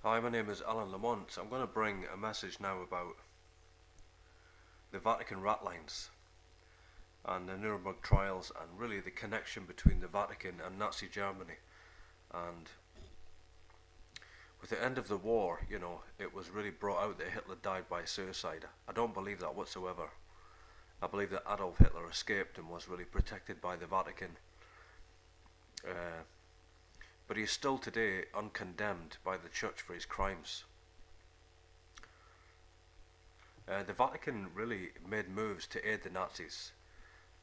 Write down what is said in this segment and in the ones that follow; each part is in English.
Hi, my name is Alan Lamont. I'm going to bring a message now about the Vatican rat lines and the Nuremberg trials, and really the connection between the Vatican and Nazi Germany. And with the end of the war, it was really brought out that Hitler died by suicide. I don't believe that whatsoever. I believe that Adolf Hitler escaped and was really protected by the Vatican. But he is still today uncondemned by the Church for his crimes. The Vatican really made moves to aid the Nazis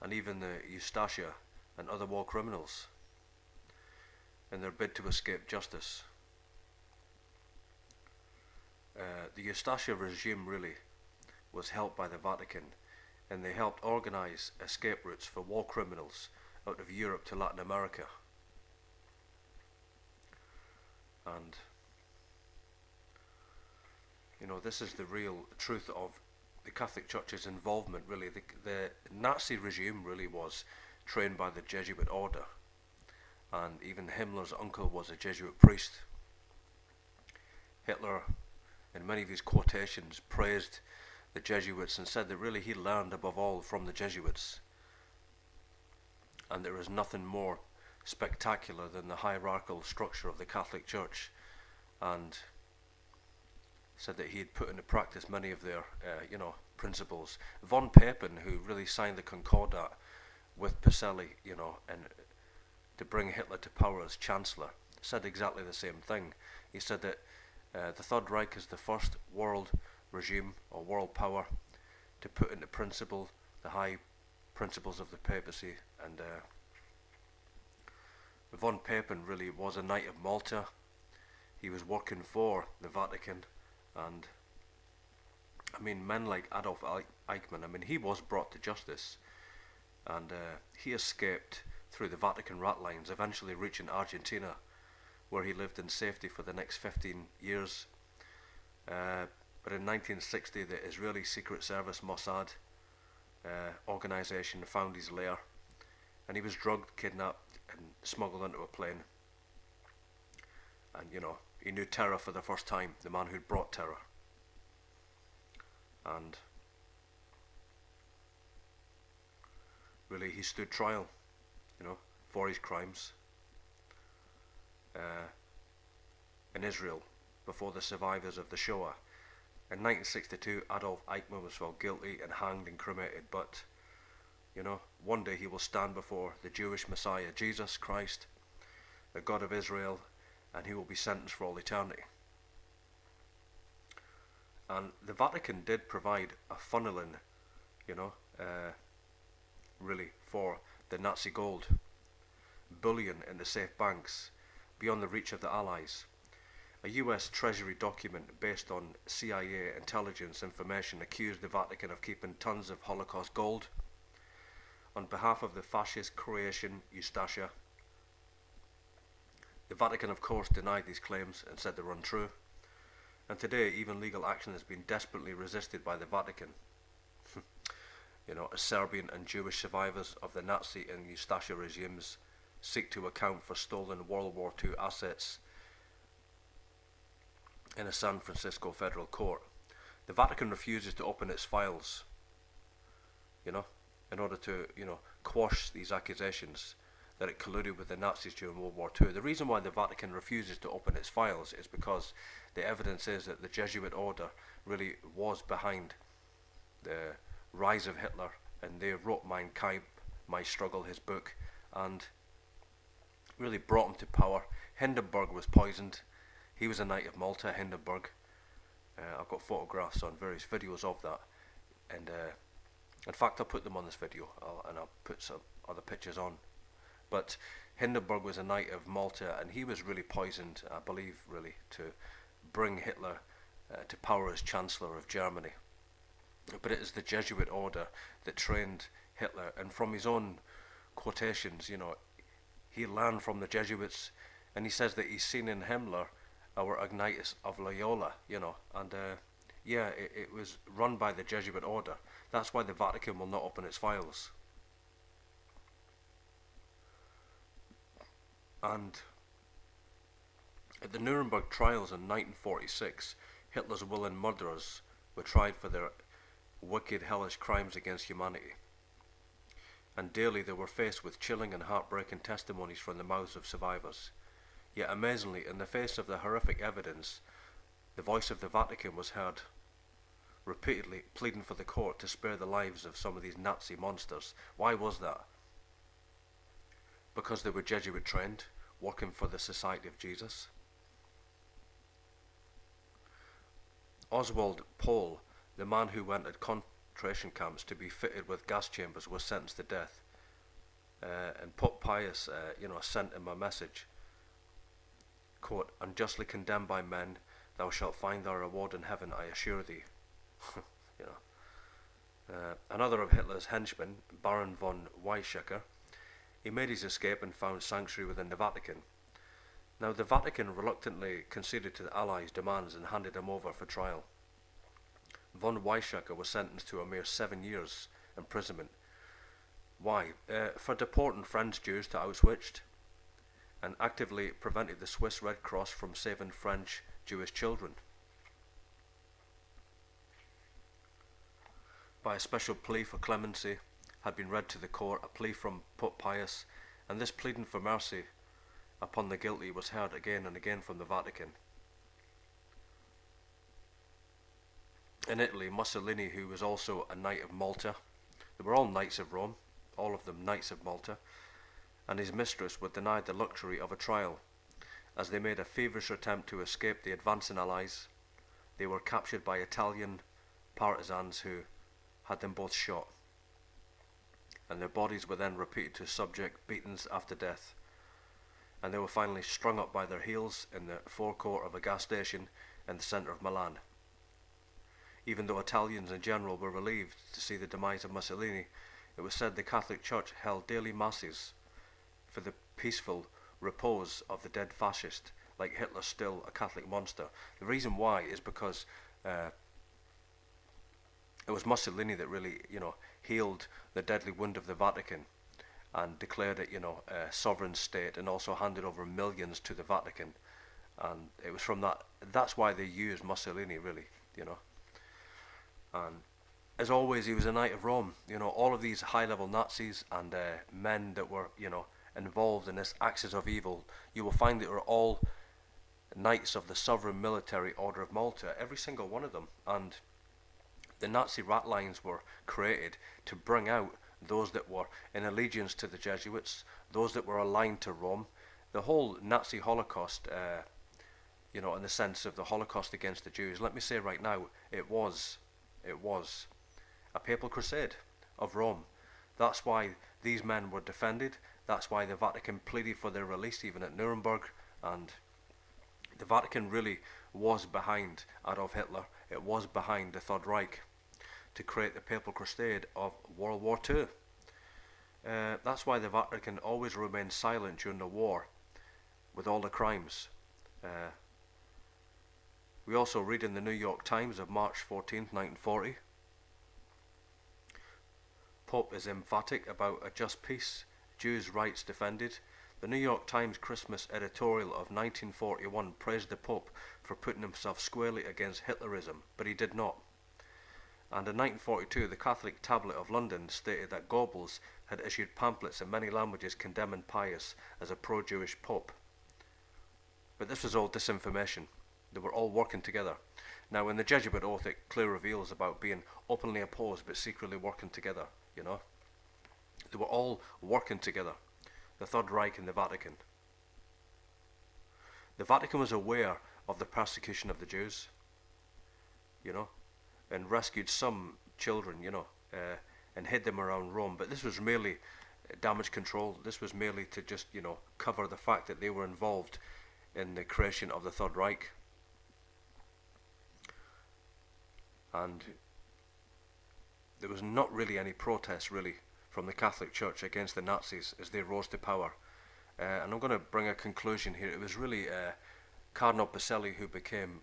and even the Ustasha and other war criminals in their bid to escape justice. The Ustasha regime really was helped by the Vatican, and they helped organize escape routes for war criminals out of Europe to Latin America. And this is the real truth of the Catholic Church's involvement. Really, the Nazi regime really was trained by the Jesuit order, and even Himmler's uncle was a Jesuit priest. Hitler, in many of his quotations, praised the Jesuits and said that really he learned above all from the Jesuits, and there is nothing more spectacular than the hierarchical structure of the Catholic Church, and said that he had put into practice many of their principles. Von Papen, who really signed the Concordat with Pacelli, and to bring Hitler to power as Chancellor, said exactly the same thing. He said that the Third Reich is the first world regime or world power to put into principle the high principles of the papacy. And von Papen really was a Knight of Malta. He was working for the Vatican, and men like Adolf Eichmann, he was brought to justice, and he escaped through the Vatican rat lines, eventually reaching Argentina, where he lived in safety for the next 15 years. But in 1960, the Israeli Secret Service Mossad organization found his lair, and he was drugged, kidnapped, and smuggled onto a plane. And he knew terror for the first time, the man who'd brought terror. And really he stood trial, for his crimes in Israel before the survivors of the Shoah. In 1962, Adolf Eichmann was found guilty and hanged and cremated, but one day he will stand before the Jewish Messiah, Jesus Christ, the God of Israel, and he will be sentenced for all eternity. And the Vatican did provide a funneling, really for the Nazi gold, bullion in the safe banks, beyond the reach of the Allies. A US Treasury document based on CIA intelligence information accused the Vatican of keeping tons of Holocaust gold on behalf of the fascist Croatian Ustasha. The Vatican, of course, denied these claims and said they were untrue. And today, even legal action has been desperately resisted by the Vatican. As Serbian and Jewish survivors of the Nazi and Ustasha regimes seek to account for stolen World War II assets in a San Francisco federal court. The Vatican refuses to open its files, in order to, quash these accusations that it colluded with the Nazis during World War II. The reason why the Vatican refuses to open its files is because the evidence is that the Jesuit order really was behind the rise of Hitler, and they wrote Mein Kampf, My Struggle, his book, and really brought him to power. Hindenburg was poisoned. He was a Knight of Malta, Hindenburg. I've got photographs on various videos of that, and in fact I'll put them on this video, and I'll put some other pictures on. But Hindenburg was a Knight of Malta, and he was really poisoned, I believe, really to bring Hitler to power as Chancellor of Germany. But it is the Jesuit order that trained Hitler, and from his own quotations, he learned from the Jesuits, and he says that he's seen in Himmler our Ignatius of Loyola, and it was run by the Jesuit order. That's why the Vatican will not open its files. And At the Nuremberg trials in 1946, Hitler's willing murderers were tried for their wicked, hellish crimes against humanity. And daily they were faced with chilling and heartbreaking testimonies from the mouths of survivors. Yet amazingly, in the face of the horrific evidence, the voice of the Vatican was heard, repeatedly pleading for the court to spare the lives of some of these Nazi monsters. Why was that? Because they were Jesuit trained, working for the Society of Jesus. Oswald Pohl, the man who went at concentration camps to be fitted with gas chambers, was sentenced to death. And Pope Pius, sent him a message. Quote, "Unjustly condemned by men, thou shalt find thy reward in heaven, I assure thee." Another of Hitler's henchmen, Baron von Weizsäcker, he made his escape and found sanctuary within the Vatican. Now the Vatican reluctantly conceded to the Allies' demands and handed him over for trial. Von Weizsäcker was sentenced to a mere 7 years imprisonment. Why? For deporting French Jews to Auschwitz and actively prevented the Swiss Red Cross from saving French Jewish children. By a special plea for clemency had been read to the court, a plea from Pope Pius, and this pleading for mercy upon the guilty was heard again and again from the Vatican. In Italy, Mussolini, who was also a Knight of Malta, they were all Knights of Rome, all of them Knights of Malta, and his mistress were denied the luxury of a trial. As they made a feverish attempt to escape the advancing Allies, they were captured by Italian partisans who had them both shot, and their bodies were then repeated to subject beatings after death, and they were finally strung up by their heels in the forecourt of a gas station in the centre of Milan. Even though Italians in general were relieved to see the demise of Mussolini, it was said the Catholic Church held daily masses for the peaceful repose of the dead fascist, like Hitler still a Catholic monster. The reason why is because it was Mussolini that really, healed the deadly wound of the Vatican and declared it, a sovereign state, and also handed over millions to the Vatican. And it was from that's why they used Mussolini, really, And as always, he was a Knight of Rome. All of these high-level Nazis and men that were, involved in this axis of evil, you will find that they were all Knights of the Sovereign Military Order of Malta, every single one of them. And the Nazi rat lines were created to bring out those that were in allegiance to the Jesuits, those that were aligned to Rome. The whole Nazi Holocaust, in the sense of the Holocaust against the Jews, let me say right now, it was a papal crusade of Rome. That's why these men were defended. That's why the Vatican pleaded for their release even at Nuremberg, and the Vatican really was behind Adolf Hitler. It was behind the Third Reich to create the papal crusade of World War II. That's why the Vatican always remained silent during the war with all the crimes. We also read in the New York Times of March 14th, 1940, Pope is emphatic about a just peace, Jews' rights defended. The New York Times Christmas editorial of 1941 praised the Pope for putting himself squarely against Hitlerism, but he did not. And in 1942, the Catholic Tablet of London stated that Goebbels had issued pamphlets in many languages condemning Pius as a pro-Jewish Pope. But this was all disinformation. They were all working together. Now, in the Jesuit oath, it clearly reveals about being openly opposed but secretly working together, They were all working together, the Third Reich and the Vatican. The Vatican was aware of the persecution of the Jews, and rescued some children, and hid them around Rome. But this was merely damage control. This was merely to just, cover the fact that they were involved in the creation of the Third Reich. And there was not really any protest, really, from the Catholic Church against the Nazis as they rose to power. And I'm going to bring a conclusion here. It was really Cardinal Pacelli who became,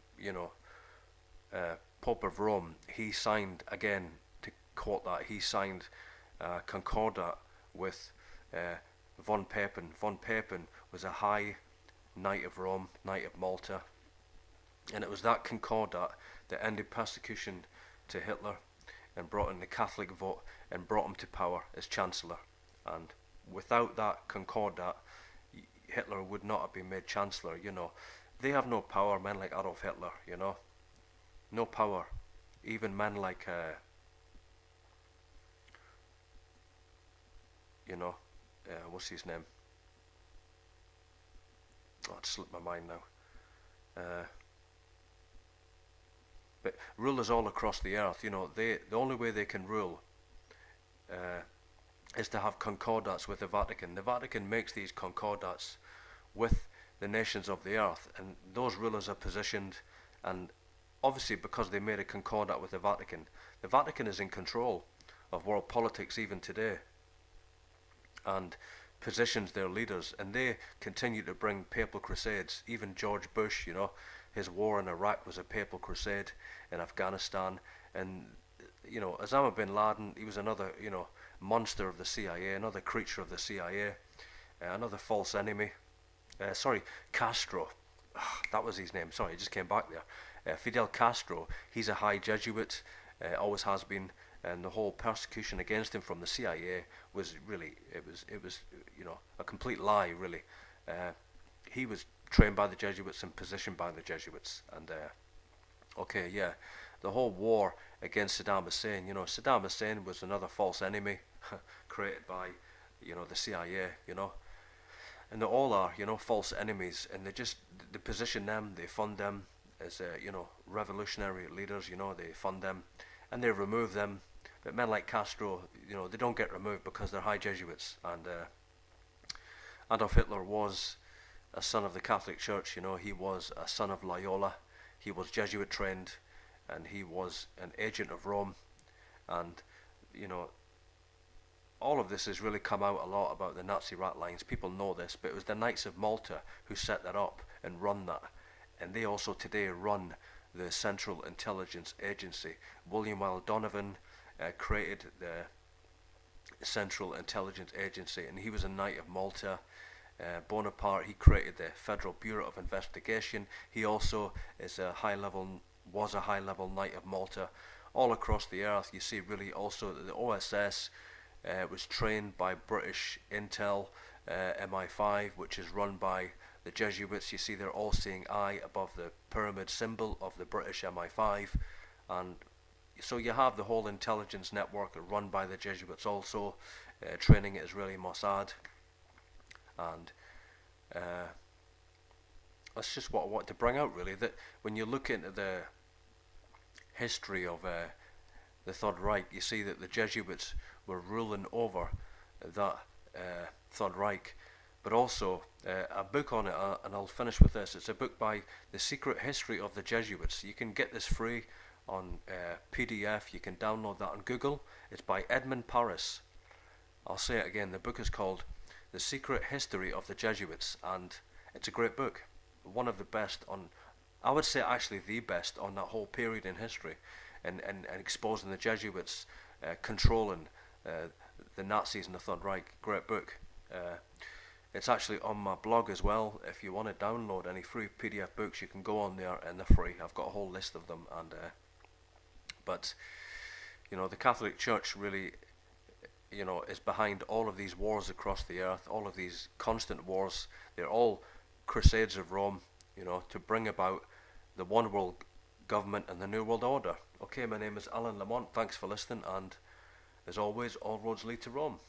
Pope of Rome. He signed, again, to quote that, he signed Concordat with von Papen. Von Papen was a high Knight of Rome, Knight of Malta, and it was that concordat that ended persecution to Hitler and brought in the Catholic vote and brought him to power as Chancellor. And without that concordat, Hitler would not have been made Chancellor, you know. They have no power, men like Adolf Hitler, you know. No power. Even men like, what's his name? Oh, it slipped my mind now. But rulers all across the earth, you know, the only way they can rule is to have concordats with the Vatican. The Vatican makes these concordats with the nations of the earth, and those rulers are positioned, and obviously because they made a concordat with the Vatican is in control of world politics even today, and positions their leaders, and they continue to bring papal crusades. Even George Bush, you know, his war in Iraq was a papal crusade, in Afghanistan, and you know, Osama bin Laden, he was another, you know, monster of the CIA, another creature of the CIA, another false enemy. Castro, that was his name, sorry, it just came back there. Fidel Castro, he's a high Jesuit, always has been, and the whole persecution against him from the CIA was really, it was you know, a complete lie, really. He was trained by the Jesuits and positioned by the Jesuits, and the whole war against Saddam Hussein, you know, Saddam Hussein was another false enemy created by, you know, the CIA, you know, and they all are, you know, false enemies, and they position them, they fund them as, you know, revolutionary leaders, you know, they fund them, and they remove them. But men like Castro, you know, they don't get removed because they're high Jesuits, and Adolf Hitler was a son of the Catholic Church, you know, he was a son of Loyola, he was Jesuit trained, and he was an agent of Rome, and, you know, all of this has really come out a lot about the Nazi rat lines. People know this, but it was the Knights of Malta who set that up and run that, and they also today run the Central Intelligence Agency. William L. Donovan created the Central Intelligence Agency, and he was a Knight of Malta. Bonaparte, he created the Federal Bureau of Investigation. He also was a high-level Knight of Malta. All across the earth, you see really also that the OSS was trained by British Intel, MI5, which is run by the Jesuits. You see their all-seeing eye above the pyramid symbol of the British MI5, and so you have the whole intelligence network run by the Jesuits also, training Israeli Mossad, and that's just what I want to bring out, really, that when you look into the history of the Third Reich, you see that the Jesuits were ruling over that Third Reich. But also a book on it, and I'll finish with this. It's a book by The Secret History of the Jesuits. You can get this free on PDF. You can download that on Google. It's by Edmund Paris. I'll say it again. The book is called The Secret History of the Jesuits, and it's a great book. One of the best on, I would say actually the best on that whole period in history, and exposing the Jesuits controlling the Nazis and the Third Reich. Great book. It's actually on my blog as well. If you want to download any free PDF books, you can go on there and they're free. I've got a whole list of them, and but you know, the Catholic Church really, you know, is behind all of these wars across the earth, all of these constant wars. They're all crusades of Rome, you know, to bring about the one world government and the new world order. Okay, my name is Alan Lamont. Thanks for listening, and as always, all roads lead to Rome.